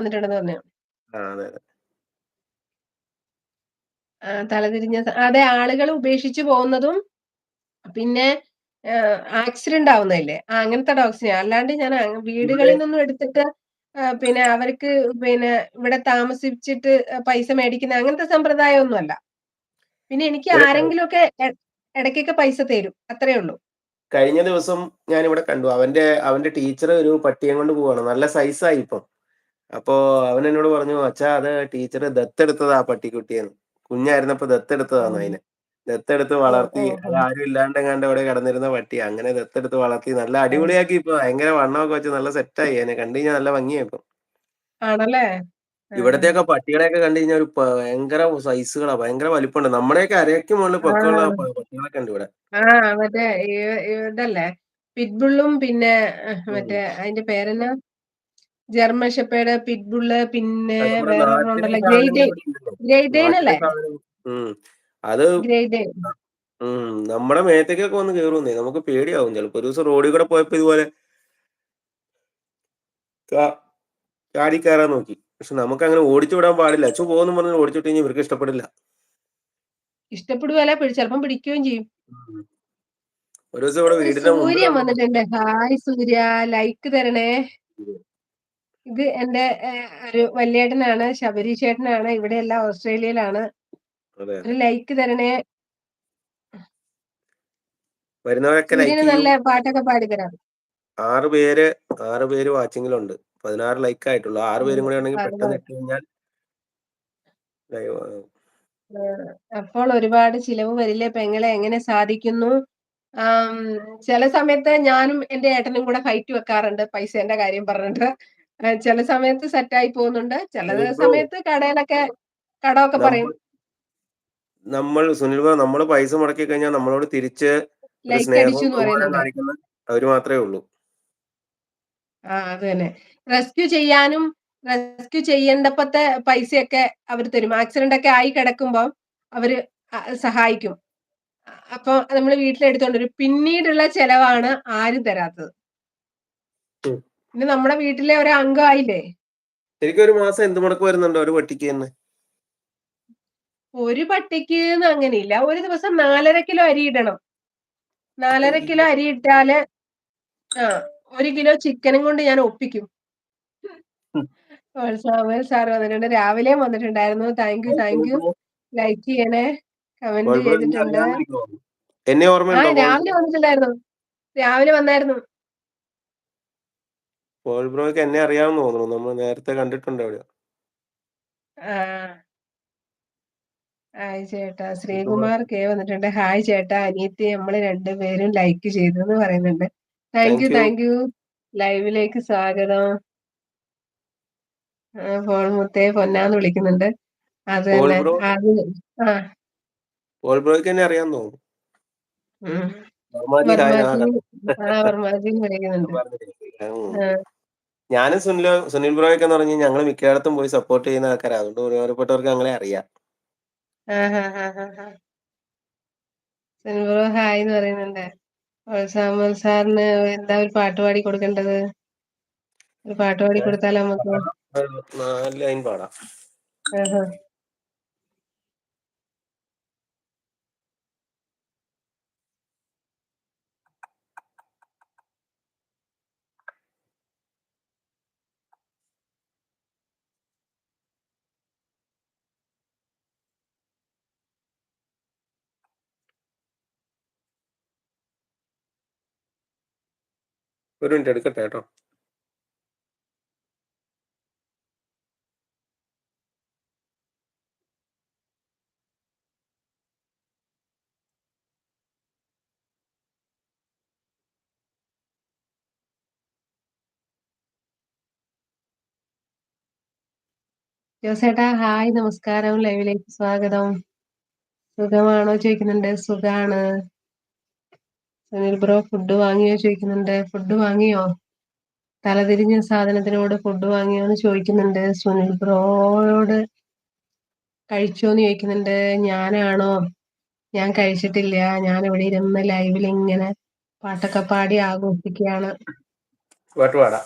വന്നിട്ടുണ്ടെന്ന് പറഞ്ഞു. അതെ അതെ. തലതിരിഞ്ഞ അതെ, ആളുകൾ ഉപേക്ഷിച്ച് പോകുന്നതും പിന്നെ ആക്സിഡന്റ് ആവുന്നതല്ലേ, അങ്ങനത്തെ ഡോഗ്സിനെ. അല്ലാണ്ട് ഞാൻ ഇവിടെ വീടുകളിൽ നിന്നും എടുത്തിട്ട് പിന്നെ അവർക്ക് പിന്നെ ഇവിടെ താമസിച്ചിട്ട് പൈസ മേടിക്കുന്ന അങ്ങനത്തെ സമ്പ്രദായം ഒന്നുമല്ല. പിന്നെ എനിക്ക് ഇവിടെ ആരെങ്കിലുമൊക്കെ ഇടയ്ക്കൊക്കെ പൈസ തരും, അത്രേ ഉള്ളൂ. കഴിഞ്ഞ ദിവസം ഞാൻ ഇവിടെ കണ്ടു. അവന്റെ ടീച്ചർ ഒരു പട്ടിയെ കൊണ്ട് പോവാണ്. നല്ല സൈസായി ഇപ്പം. അപ്പോ അവൻ എന്നോട് പറഞ്ഞു, അച്ഛാ അത് ടീച്ചർ ദത്തെടുത്തതാ പട്ടിക്കുട്ടിയെന്ന്. കുഞ്ഞായിരുന്നപ്പോ ദത്തെടുത്തതാണ് ഉം. അതിനെ. ദത്തെടുത്ത് ഓ വളർത്തി. ഓ അത് ഓ. ആരും ഇല്ലാണ്ടെങ്ങാണ്ട് അവിടെ കിടന്നിരുന്ന പട്ടിയാ. അങ്ങനെ ദത്തെടുത്ത് വളർത്തി നല്ല ഉം. അടിപൊളിയാക്കി. ഇപ്പൊ ഭയങ്കര വണ്ണമൊക്കെ വെച്ച് നല്ല സെറ്റായി. അതിനെ കണ്ടു കഴിഞ്ഞാൽ നല്ല ഭംഗിയായി ഇപ്പൊ. ആണല്ലേ. ഇവിടത്തെയൊക്കെ പട്ടികളെയൊക്കെ കണ്ടു കഴിഞ്ഞാൽ ഒരു ഭയങ്കര സൈസുകളാ, ഭയങ്കര വലിപ്പമുണ്ട്. നമ്മുടെയൊക്കെ അരയ്ക്ക് മുകളിൽ പൊക്കമുള്ള ആ പട്ടികളൊക്കെ ഉണ്ട് ഇവിടെ. മറ്റേ ഇതല്ലേ പിറ്റ്ബുള്ളും, പിന്നെ ഉം. മറ്റേ അതിന്റെ പേരെന്നാ, ജർമ്മൻ ഷെപ്പേർഡ്, പിറ്റ്ബുള്ള്, പിന്നെ നമ്മുടെ വേറൊരെണ്ണം നാട്ടിലെ ഉണ്ടല്ലോ, സാധനങ്ങൾ ഇവിടെ ഉണ്ടല്ലോ. ഗ്രേറ്റ് ഡെയിൻ നാട്ടിലെ അല്ലേ? സാധനം. ഉം. അത് ഗ്രേറ്റ് ഡെയിൻ. നമ്മുടെ മേത്തേക്കൊക്കെ വന്ന് കയറുന്നേ. നമുക്ക് പേടിയാവും ചിലപ്പോ. ഒരു ദിവസം റോഡിൽ കൂടെ പോയപ്പോ ഇതുപോലെ ചാടി കയറാൻ നോക്കി. പക്ഷെ നമുക്ക് അങ്ങനെ ഓടിച്ചു വിടാൻ പാടില്ല. അച്ചു പോകുന്നു പറഞ്ഞ് ഓടിച്ചിട്ട് കഴിഞ്ഞാൽ ഇവർക്ക് ഇഷ്ടപ്പെടില്ല. ഇഷ്ടപ്പെടുകയല്ല, ചിലപ്പം പിടിക്കുകയും ചെയ്യും. ഉം. ഒരു ദിവസം ഇവിടെ വീടിന്റെ മുമ്പിൽ സൂര്യൻ വന്നിട്ടുണ്ട്. ഹായ് സൂര്യ, ലൈക്ക് തരണേ. വന്നു. ഇത് എന്റെ ഒരു വല്യേട്ടനാണ്, ശബരി ചേട്ടനാണ്. ഇവിടെ എല്ലാം ഓസ്ട്രേലിയയിലാണ്. അതെ ഒരു അതെ. ലൈക്ക് തരണേ. വരുന്നവരൊക്കെ ലൈക്ക് സൂര്യന് ചെയ്യൂ. നല്ല പാട്ടൊക്കെ പാടിത്തരാം. 6 പേര് വാച്ചിങ്ങിലുണ്ട്. 16 ലൈക്ക് ആയിട്ടുള്ളൂ. 6 പേരും കൂടെ ഉണ്ടെങ്കിൽ പെട്ടെന്ന് ഇട്ട് കഴിഞ്ഞാൽ ലൈവ് ആകും. അപ്പോൾ ഒരുപാട് ചിലവ് വരില്ലേ പെങ്ങളെ, എങ്ങനെ സാധിക്കുന്നു? ചില സമയത്ത് ഞാനും എന്റെ ഏട്ടനും കൂടെ ഫൈറ്റ് വെക്കാറുണ്ട്, പൈസേന്റെ കാര്യം പറഞ്ഞിട്ട്. ചില സമയത്ത് സെറ്റായി പോകുന്നുണ്ട്, ചില സുനിൽ ബ്രോ, സമയത്ത് കടയിലൊക്കെ കടമൊക്കെ പറയും. സുനിൽ ബ്രോ, നമ്മൾ പൈസ മുടക്കി കഴിഞ്ഞാൽ നമ്മളോട് തിരിച്ച് ഒരു ലൈക്ക് അടിച്ചു സ്നേഹവും എന്ന് ബഹുമാനവും പറയുന്നുണ്ട്. കാണിക്കുന്ന അവര് മാത്രമേ ഉള്ളൂ. അത് തന്നെ. റെസ്ക്യൂ ചെയ്യേണ്ടപ്പത്തെ പൈസയൊക്കെ അവർ തരും. ആക്സിഡന്റ് ഒക്കെ ആയി കിടക്കുമ്പോൾ അവര് സഹായിക്കും. അപ്പൊ നമ്മൾ വീട്ടിലെടുത്തോണ്ട് വരും. പിന്നീടുള്ള ചെലവാണ് ആരും തരാത്തത്. ഉം. പിന്നെ നമ്മുടെ വീട്ടിലെ ഒരു അംഗമായില്ലേ. ശരിക്കും ഒരു മാസം എന്ത് മുടക്ക് വരുന്നുണ്ടോ ഒരു പട്ടിക്ക് തന്നെ? ഒരു പട്ടിക്ക് അങ്ങനെയില്ല. ഒരു ദിവസം 4.5 കിലോ അരി ഇടണം. 4.5 കിലോ അരി ഇട്ടാല് 1 കിലോ ചിക്കനും കൊണ്ട് ഞാൻ ഒപ്പിക്കും. സാമുവൽ സാർ വന്നിട്ടുണ്ട്, രാവിലെ വന്നിട്ടുണ്ടായിരുന്നു. Thank you. ലൈക്ക് ചെയ്യണേ, കമന്റ് എന്നെ ചെയ്തിട്ടുണ്ട്. അറിയാമെന്നിരിക്കുമോ? എന്നെ ഓർമ്മയുണ്ടോ പോൾ ബ്രോ? രാവിലെ വന്നിട്ടുണ്ടായിരുന്നു, രാവിലെ വന്നായിരുന്നു. പോൾ ബ്രോയ്ക്ക് എന്നെ അറിയാമെന്ന് തോന്നുന്നു. നമ്മൾ നേരത്തെ കണ്ടിട്ടുണ്ട് അവിടെ. ഹായ് ചേട്ടാ. ശ്രീകുമാർ കെ വന്നിട്ടുണ്ട്. ഹായ് ചേട്ടാ, അനിയത്തി നമ്മൾ രണ്ടുപേരും ലൈക്ക് ചെയ്തു എന്ന് പറയുന്നുണ്ട്. Thank you. ലൈവിലേക്ക് സ്വാഗതം. പോൾ മുത്തേ പൊന്നാന്ന് വിളിക്കുന്നുണ്ട്. അത് പോൾ തന്നെ. ബ്രോ, ആ പോൾ ബ്രോയ്ക്ക് എന്നെ അറിയാമെന്ന് തോന്നുന്നു. വർമാജി ഹായ്. വർമാജി വിളിക്കുന്നുണ്ട്. ഞാനും സുനിൽ ബ്രോയൊക്കെ എന്ന് പറഞ്ഞാൽ ഞങ്ങൾ മിക്കയിടത്തും പോയി സപ്പോർട്ട് ചെയ്യുന്ന ആൾക്കാരാണ്. അതുകൊണ്ട് ഒരുപാടുപെട്ടവർക്ക് അങ്ങനെ അറിയാം. ബ്രോ ഹായ് എന്ന് പറയുന്നുണ്ട്. സാമുവൽ സാറിന് എന്താ ഒരു പാട്ട് പാടി കൊടുക്കേണ്ടത്? ഒരു പാട്ട് പാടി കൊടുത്താലോ നമുക്ക്? 4 ലൈൻ പാടാം. ഒരു മിനിറ്റ് എടുക്കട്ടെ കേട്ടോ. ജോസേട്ടാ ഹായ്, നമസ്കാരം. ലൈവിലേക്ക് സ്വാഗതം. സുഖമാണോ ചോദിക്കുന്നുണ്ട്. സുഖാണ്. സുനിൽ ബ്രോ ഫുഡ് വാങ്ങിയോ ചോദിക്കുന്നുണ്ട്. ഫുഡ് വാങ്ങിയോ? തലതിരിഞ്ഞ സാധനത്തിനോട് ഫുഡ് വാങ്ങിയോ എന്ന് ചോദിക്കുന്നുണ്ട്. സുനിൽ ബ്രോയോട് കഴിച്ചോന്ന് ചോദിക്കുന്നുണ്ട്. ഞാനാണോ? ഞാൻ കഴിച്ചിട്ടില്ല. ഞാൻ ഇവിടെ ഇരുന്ന് ലൈവിൽ ഇങ്ങനെ പാട്ടൊക്കെ പാടി ആഘോഷിക്കുകയാണ്. പാട്ട് പാടാം.